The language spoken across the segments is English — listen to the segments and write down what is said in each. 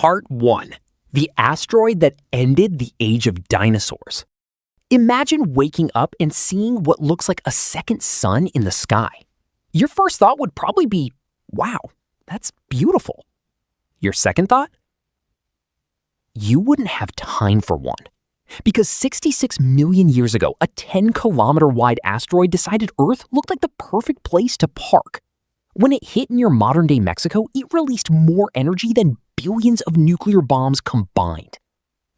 Part 1. The asteroid that ended the age of dinosaurs. Imagine waking up and seeing what looks like a second sun in the sky. Your first thought would probably be, wow, that's beautiful. Your second thought? You wouldn't have time for one. Because 66 million years ago, a 10-kilometer wide asteroid decided Earth looked like the perfect place to park. When it hit near modern-day Mexico, it released more energy than billions of nuclear bombs combined.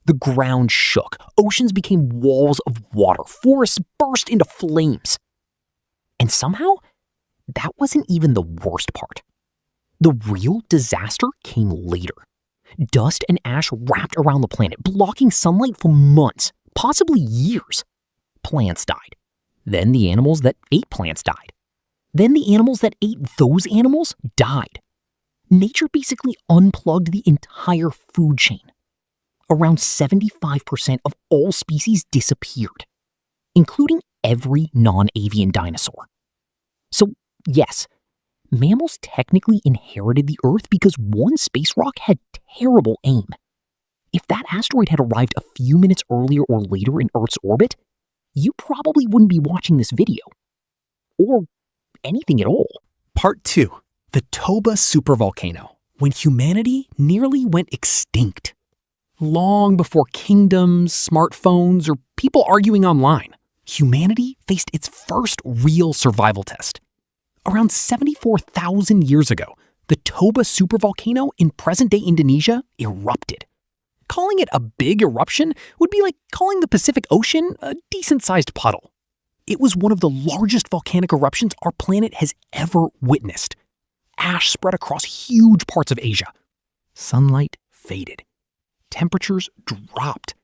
The ground shook, oceans became walls of water, forests burst into flames. And somehow, that wasn't even the worst part. The real disaster came later. Dust and ash wrapped around the planet, blocking sunlight for months, possibly years. Plants died. Then the animals that ate plants died. Then the animals that ate those animals died. Nature basically unplugged the entire food chain. Around 75% of all species disappeared, including every non-avian dinosaur. So, yes, mammals technically inherited the Earth because one space rock had terrible aim. If that asteroid had arrived a few minutes earlier or later in Earth's orbit, you probably wouldn't be watching this video. Or anything at all. Part 2. The Toba supervolcano, when humanity nearly went extinct. Long before kingdoms, smartphones, or people arguing online, humanity faced its first real survival test. Around 74,000 years ago, the Toba supervolcano in present-day Indonesia erupted. Calling it a big eruption would be like calling the Pacific Ocean a decent-sized puddle. It was one of the largest volcanic eruptions our planet has ever witnessed. Ash spread across huge parts of Asia. Sunlight faded. Temperatures dropped.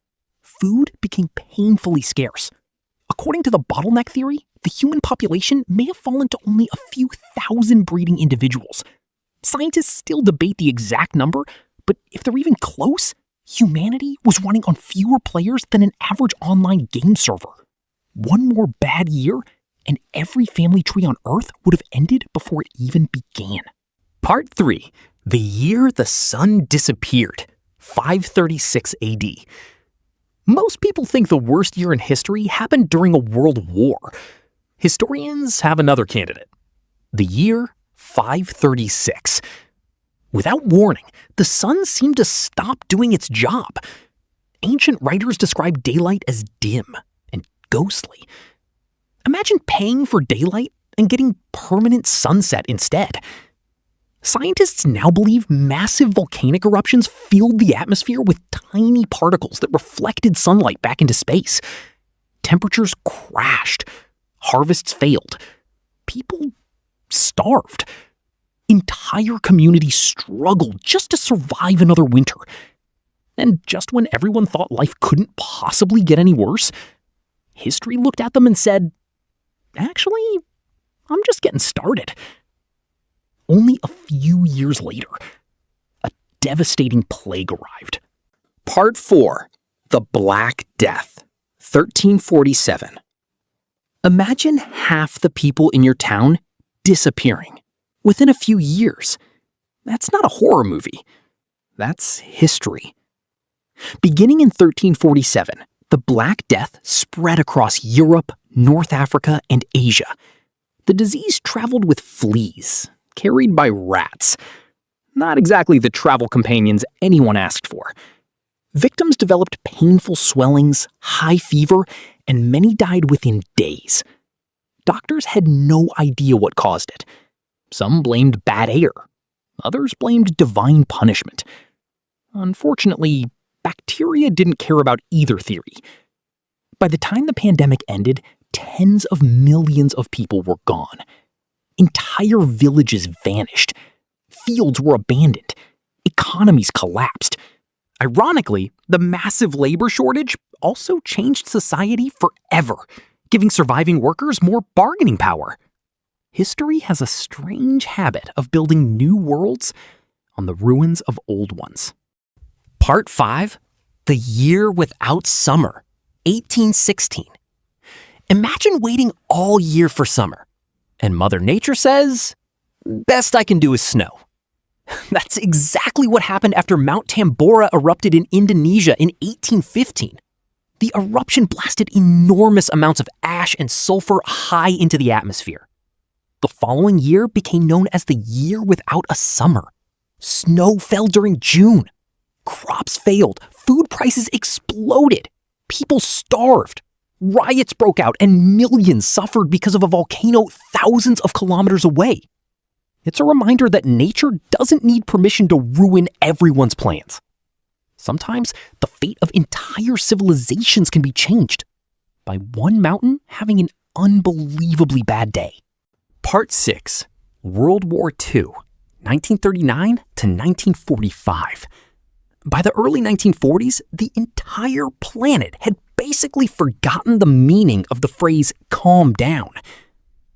Food became painfully scarce. According to the bottleneck theory, the human population may have fallen to only a few thousand breeding individuals. Scientists still debate the exact number, but if they're even close, humanity was running on fewer players than an average online game server. One more bad year, and every family tree on Earth would have ended before it even began. Part 3. The year the sun disappeared. 536 AD. Most people think the worst year in history happened during a world war. Historians have another candidate. The year 536. Without warning, the sun seemed to stop doing its job. Ancient writers describe daylight as dim and ghostly. Imagine paying for daylight and getting permanent sunset instead. Scientists now believe massive volcanic eruptions filled the atmosphere with tiny particles that reflected sunlight back into space. Temperatures crashed. Harvests failed. People starved. Entire communities struggled just to survive another winter. And just when everyone thought life couldn't possibly get any worse, history looked at them and said, actually, I'm just getting started. Only a few years later, a devastating plague arrived. Part 4. The Black Death, 1347. Imagine half the people in your town disappearing within a few years. That's not a horror movie. That's history. Beginning in 1347, the Black Death spread across Europe, North Africa, and Asia. The disease traveled with fleas, carried by rats. Not exactly the travel companions anyone asked for. Victims developed painful swellings, high fever, and many died within days. Doctors had no idea what caused it. Some blamed bad air. Others blamed divine punishment. Unfortunately, bacteria didn't care about either theory. By the time the pandemic ended, tens of millions of people were gone. Entire villages vanished. Fields were abandoned. Economies collapsed. Ironically, the massive labor shortage also changed society forever, giving surviving workers more bargaining power. History has a strange habit of building new worlds on the ruins of old ones. Part 5. The Year Without Summer, 1816. Imagine waiting all year for summer, and Mother Nature says, best I can do is snow. That's exactly what happened after Mount Tambora erupted in Indonesia in 1815. The eruption blasted enormous amounts of ash and sulfur high into the atmosphere. The following year became known as the year without a summer. Snow fell during June. Crops failed. Food prices exploded. People starved. Riots broke out and millions suffered because of a volcano thousands of kilometers away. It's a reminder that nature doesn't need permission to ruin everyone's plans. Sometimes the fate of entire civilizations can be changed by one mountain having an unbelievably bad day. Part 6. World War II, 1939 to 1945. By the early 1940s, the entire planet had basically forgotten the meaning of the phrase calm down.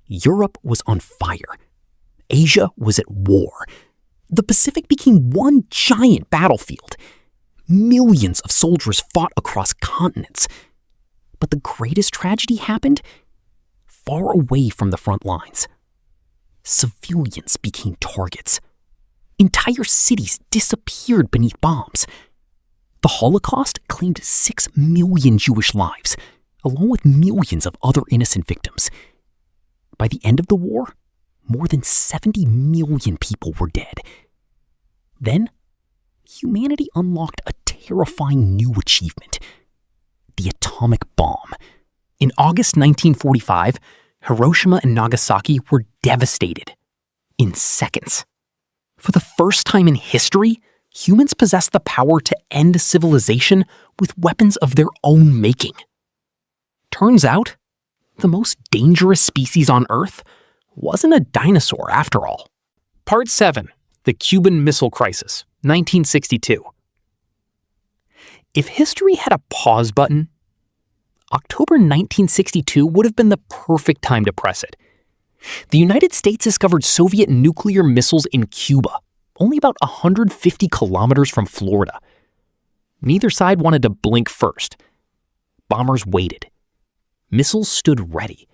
Europe was on fire. Asia was at war. The Pacific became one giant battlefield. Millions of soldiers fought across continents. But the greatest tragedy happened far away from the front lines. Civilians became targets. Entire cities disappeared beneath bombs. The Holocaust claimed 6 million Jewish lives, along with millions of other innocent victims. By the end of the war, more than 70 million people were dead. Then, humanity unlocked a terrifying new achievement: the atomic bomb. In August 1945, Hiroshima and Nagasaki were devastated in seconds. For the first time in history, humans possessed the power to end civilization with weapons of their own making. Turns out, the most dangerous species on Earth wasn't a dinosaur after all. Part 7. The Cuban Missile Crisis, 1962. If history had a pause button, October 1962 would have been the perfect time to press it. The United States discovered Soviet nuclear missiles in Cuba, only about 150 kilometers from Florida. Neither side wanted to blink first. Bombers waited. Missiles stood ready.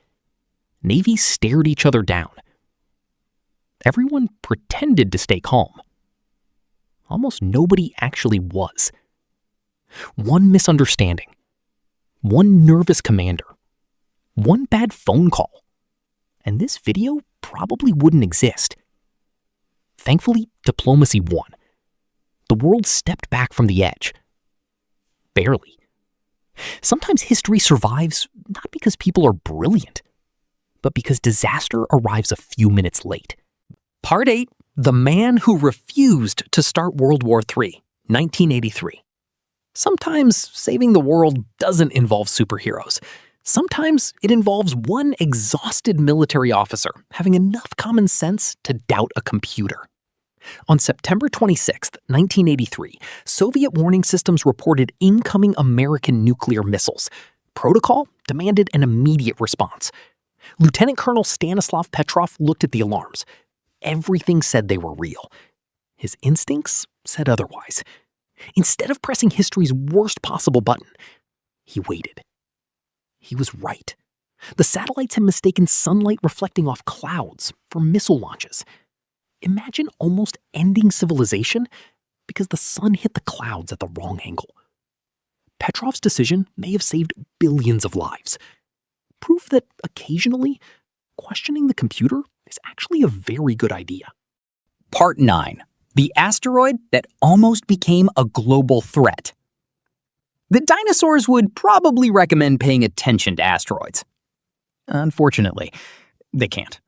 Navies stared each other down. Everyone pretended to stay calm. Almost nobody actually was. One misunderstanding. One nervous commander. One bad phone call. And this video probably wouldn't exist. Thankfully, diplomacy won. The world stepped back from the edge. Barely. Sometimes history survives not because people are brilliant, but because disaster arrives a few minutes late. Part 8. The Man Who Refused to Start World War III, 1983. Sometimes saving the world doesn't involve superheroes. Sometimes it involves one exhausted military officer having enough common sense to doubt a computer. On September 26, 1983, Soviet warning systems reported incoming American nuclear missiles. Protocol demanded an immediate response. Lieutenant Colonel Stanislav Petrov looked at the alarms. Everything said they were real. His instincts said otherwise. Instead of pressing history's worst possible button, he waited. He was right. The satellites had mistaken sunlight reflecting off clouds for missile launches. Imagine almost ending civilization because the sun hit the clouds at the wrong angle. Petrov's decision may have saved billions of lives. Proof that occasionally, questioning the computer is actually a very good idea. Part 9. The asteroid that almost became a global threat. The dinosaurs would probably recommend paying attention to asteroids. Unfortunately, they can't.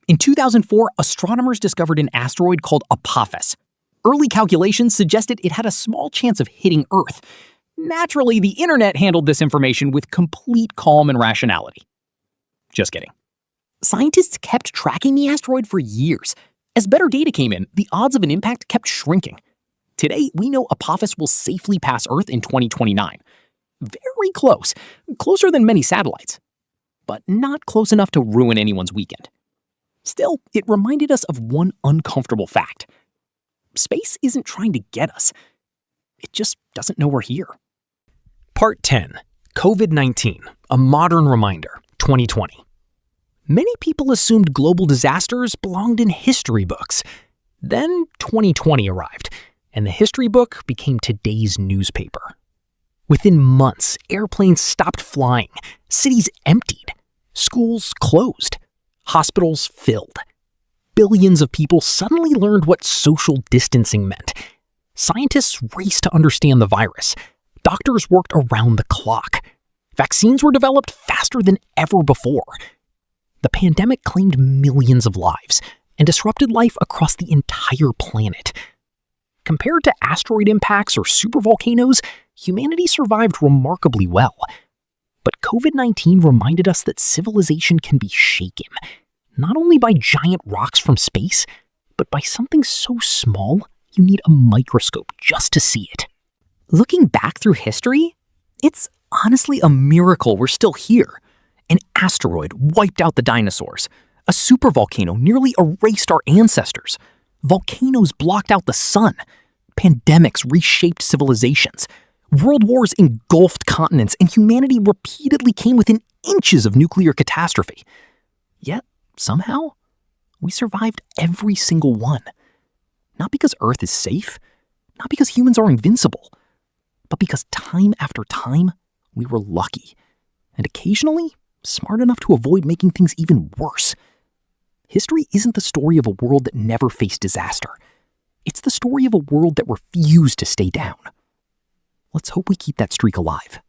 In 2004, astronomers discovered an asteroid called Apophis. Early calculations suggested it had a small chance of hitting Earth. Naturally, the internet handled this information with complete calm and rationality. Just kidding. Scientists kept tracking the asteroid for years. As better data came in, the odds of an impact kept shrinking. Today, we know Apophis will safely pass Earth in 2029. Very close. Closer than many satellites. But not close enough to ruin anyone's weekend. Still, it reminded us of one uncomfortable fact. Space isn't trying to get us. It just doesn't know we're here. Part 10. COVID-19, a modern reminder, 2020. Many people assumed global disasters belonged in history books. Then 2020 arrived, and the history book became today's newspaper. Within months, airplanes stopped flying, cities emptied, schools closed, hospitals filled. Billions of people suddenly learned what social distancing meant. Scientists raced to understand the virus. Doctors worked around the clock. Vaccines were developed faster than ever before. The pandemic claimed millions of lives and disrupted life across the entire planet. Compared to asteroid impacts or supervolcanoes, humanity survived remarkably well. But COVID-19 reminded us that civilization can be shaken, not only by giant rocks from space, but by something so small you need a microscope just to see it. Looking back through history, it's honestly a miracle we're still here. An asteroid wiped out the dinosaurs. A supervolcano nearly erased our ancestors. Volcanoes blocked out the sun. Pandemics reshaped civilizations. World wars engulfed continents, and humanity repeatedly came within inches of nuclear catastrophe. Yet, somehow, we survived every single one. Not because Earth is safe, not because humans are invincible, but because time after time, we were lucky, and occasionally smart enough to avoid making things even worse. History isn't the story of a world that never faced disaster. It's the story of a world that refused to stay down. Let's hope we keep that streak alive.